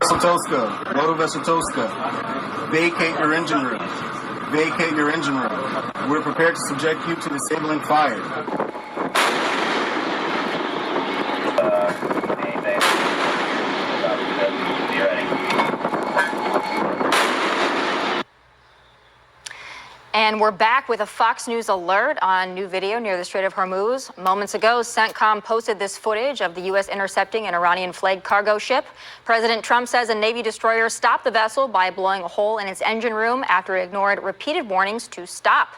Vesseltoska, Moto Vesseltoska, vacate your engine room. Vacate your engine room. We're prepared to subject you to disabling fire. And we're back with a Fox News alert on new video near the Strait of Hormuz. Moments ago, CENTCOM posted this footage of the U.S. intercepting an Iranian-flagged cargo ship. President Trump says a Navy destroyer stopped the vessel by blowing a hole in its engine room after it ignored repeated warnings to stop.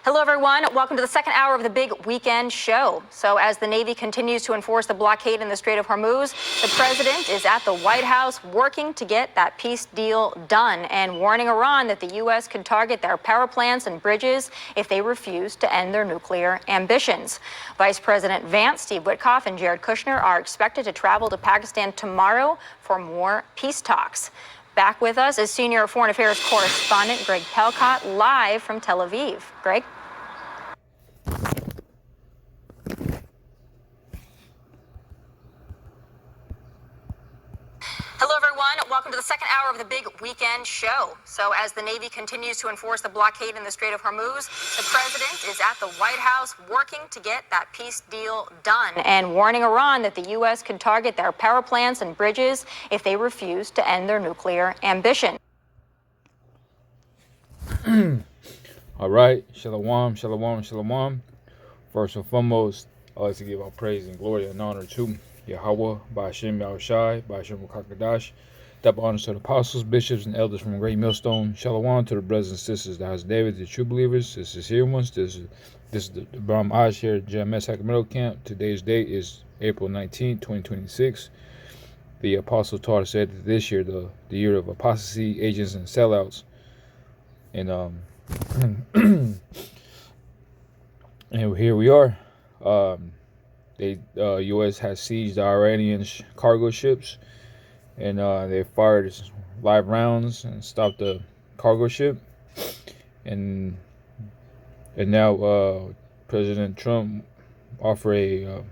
Hello, everyone. Welcome to the second hour of the big weekend show. So as the Navy continues to enforce the blockade in the Strait of Hormuz, the president is at the White House working to get that peace deal done and warning Iran that the U.S. could target their power plants and bridges if they refuse to end their nuclear ambitions. Vice President Vance, Steve Witkoff, and Jared Kushner are expected to travel to Pakistan tomorrow for more peace talks. Back with us is senior foreign affairs correspondent Greg Pelcott, live from Tel Aviv. Greg? Hello, everyone. Welcome to the second hour of the big weekend show. So as the Navy continues to enforce the blockade in the Strait of Hormuz, the president is at the White House working to get that peace deal done and warning Iran that the U.S. could target their power plants and bridges if they refuse to end their nuclear ambition. All right. Shalom, shalom, shalom. First and foremost, I'd like to give all praise and glory and honor to Yahweh, Ba'ashem Yahushai, Ba'ashem Kakadash. Double honors to the apostles, bishops, and elders from Great Millstone. Shalom to the brothers and sisters, the house of David, the true believers. This is here ones. This is the Bram Aj here at JMS Sacramento Camp. Today's date is April 19, 2026. The apostle taught us that this year, the year of apostasy, agents, and sellouts. And and here we are. U.S. has seized the Iranian cargo ships, and they fired live rounds and stopped the cargo ship. And now President Trump offered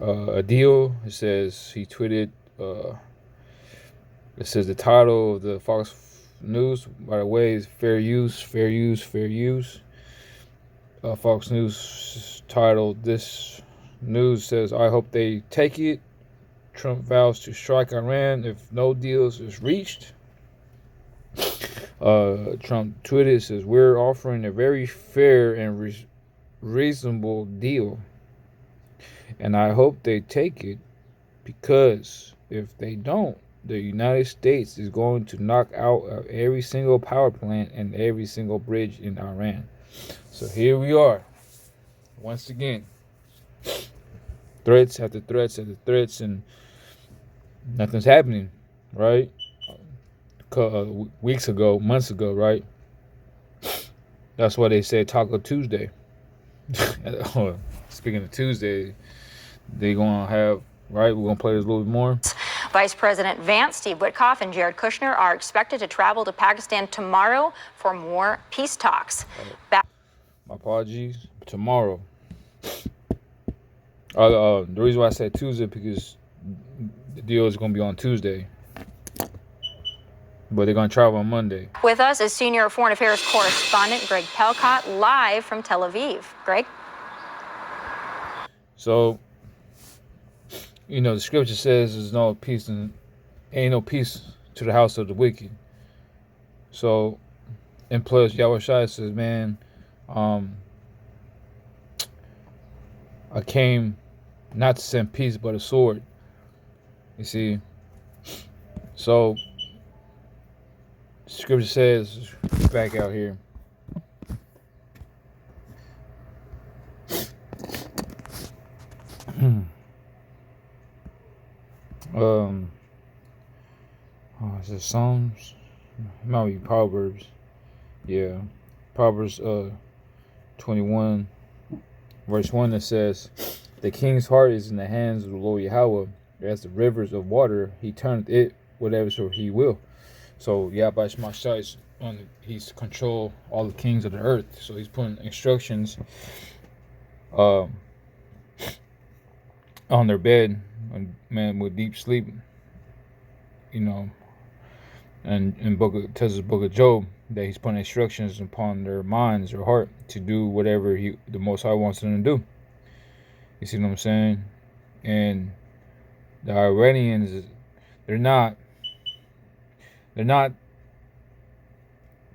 a deal. It says he tweeted. It says the title of the Fox News, by the way, is "Fair Use, Fair Use, Fair Use." Fox News titled this news says, "I hope they take it. Trump vows to strike Iran if no deals is reached." Trump tweeted, says, "We're offering a very fair and reasonable deal, and I hope they take it, because if they don't, the United States is going to knock out every single power plant and every single bridge in Iran." So here we are, once again, threats after threats after threats, and nothing's happening, right? Weeks ago, months ago, right? That's why they said Taco Tuesday. Speaking of Tuesday, they're going to have, right? We're going to play this a little bit more. Vice President Vance, Steve Witkoff, and Jared Kushner are expected to travel to Pakistan tomorrow for more peace talks. My apologies. Tomorrow. The reason why I said Tuesday, because the deal is going to be on Tuesday, but they're going to travel on Monday. With us is senior foreign affairs correspondent Greg Pelcott, live from Tel Aviv. Greg? So, you know, the scripture says there's no peace, and ain't no peace to the house of the wicked. So, and plus, Yahushua says, man, I came not to send peace, but a sword. You see? So, scripture says, back out here. Is it Psalms? It might be Proverbs. Yeah. Proverbs 21, verse 1, that says, "The king's heart is in the hands of the Lord Yahweh. As the rivers of water, he turneth it whatever so he will." So Yahweh Shemashah is he's control all the kings of the earth. So he's putting instructions on their bed, and man with deep sleep, you know, and tells us book of Job that he's putting instructions upon their minds or heart to do whatever the Most High wants them to do. You see what I'm saying? And the Iranians, they're not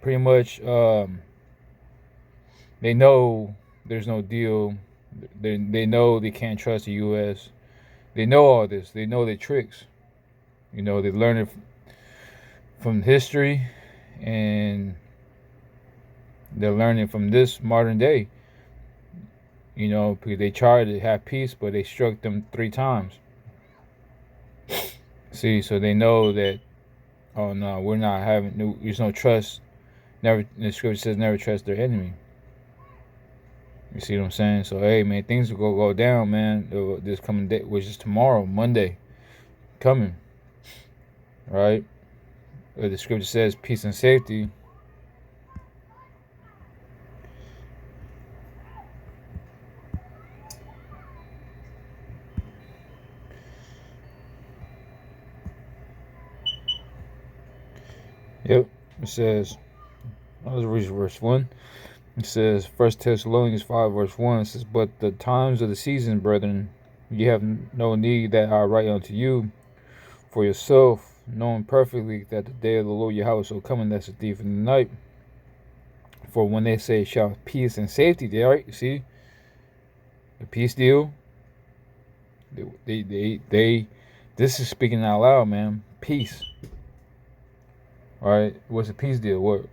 pretty much. They know there's no deal. They know they can't trust the U.S. They know all this. They know their tricks. You know, they learn it from history, and they're learning from this modern day. You know, because they tried to have peace, but they struck them 3 times. See, so they know that, oh no, we're not having, there's no trust. Never, the scripture says never trust their enemy. You see what I'm saying? So, hey, man, things will go down, man. This coming day, which is tomorrow, Monday, coming, right? The scripture says peace and safety. Yep, it says, let's read verse 1. It says, 1 Thessalonians 5, verse 1, it says, but the times of the season, brethren, ye have no need that I write unto you, for yourself, knowing perfectly that the day of the Lord Yahweh shall come, and that's a thief in the night. For when they say shall peace and safety, they right, see, the peace deal, they this is speaking out loud, man. Peace. All right, what's a peace deal? What,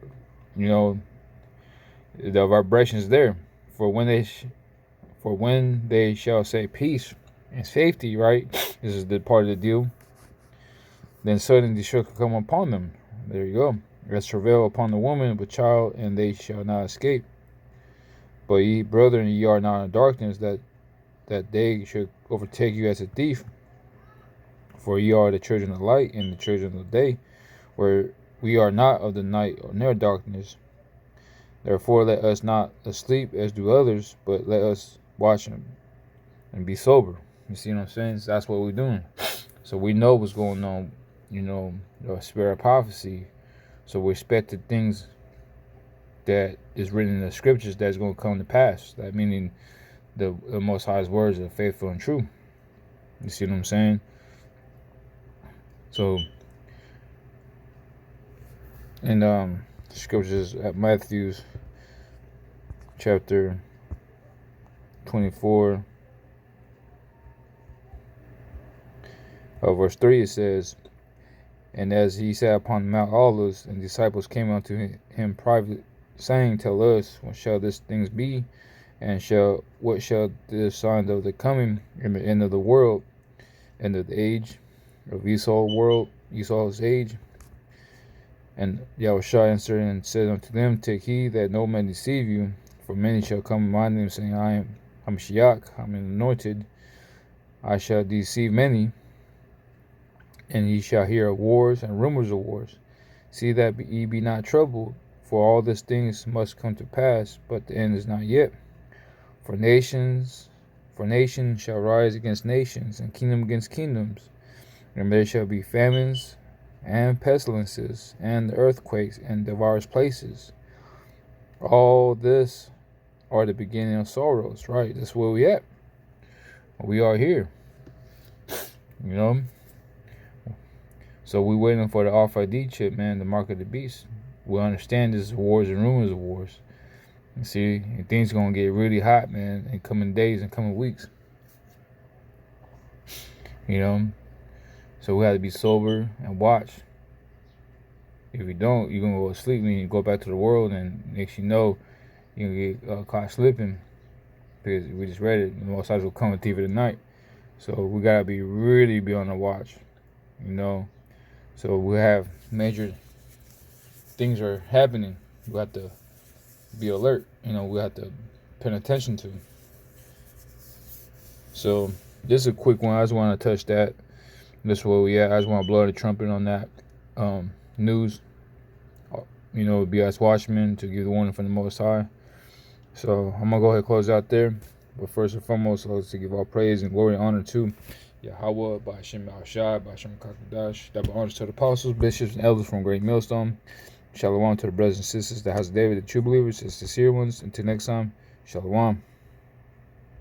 you know, the vibration is there. For when they shall say peace and safety, right? This is the part of the deal. Then suddenly destruction come upon them. There you go. As travail upon the woman with child, and they shall not escape. But ye, brethren, ye are not in darkness, that day should overtake you as a thief. For ye are the children of light and the children of the day, where we are not of the night or near darkness. Therefore let us not asleep as do others, but let us watch and be sober. You see what I'm saying? So that's what we're doing. So we know what's going on, you know, the spirit of prophecy. So we expect the things that is written in the scriptures that's going to come to pass. That meaning the Most High's words are faithful and true. You see what I'm saying? So, and scriptures at Matthew's chapter 24, verse 3, it says, and as he sat upon Mount Olives, and disciples came unto him privately, saying, tell us, when shall these things be? And what shall the sign of the coming and the end of the world, end of the age of Esau's age? And Yahushua answered and said unto them, take heed that no man deceive you, for many shall come in my name, saying, I am Mashiach, I am anointed. I shall deceive many, and ye shall hear of wars and rumors of wars. See that ye be not troubled, for all these things must come to pass, but the end is not yet. For nation shall rise against nations, and kingdom against kingdoms, and there shall be famines and pestilences, and earthquakes, and diverse places. All this are the beginning of sorrows, right? That's where we at. We are here. You know? So we waiting for the RFID chip, man, the mark of the beast. We understand this is wars and rumors of wars. You see, and things are going to get really hot, man, in coming days and coming weeks. You know? So we have to be sober and watch. If you don't, you're going to go to sleep and you go back to the world, and next you know, you're going to get caught slipping. Because we just read it, the Most High will come with thief of the night. So we got to really be on the watch. You know? So we have major things are happening. We have to be alert. You know, we have to pay attention to. So this is a quick one. I just want to touch that. That's where we at. I just want to blow the trumpet on that news. You know, be as watchmen to give the warning from the Most High. So I'm gonna go ahead and close out there. But first and foremost, let's give all praise and glory and honor to Yahweh, by Hashem Shai, by Hashem Kakadash. Double honors to the apostles, bishops, and elders from Great Millstone. Shalom to the brothers and sisters, the house of David, the true believers, the sincere ones. Until next time, Shalom.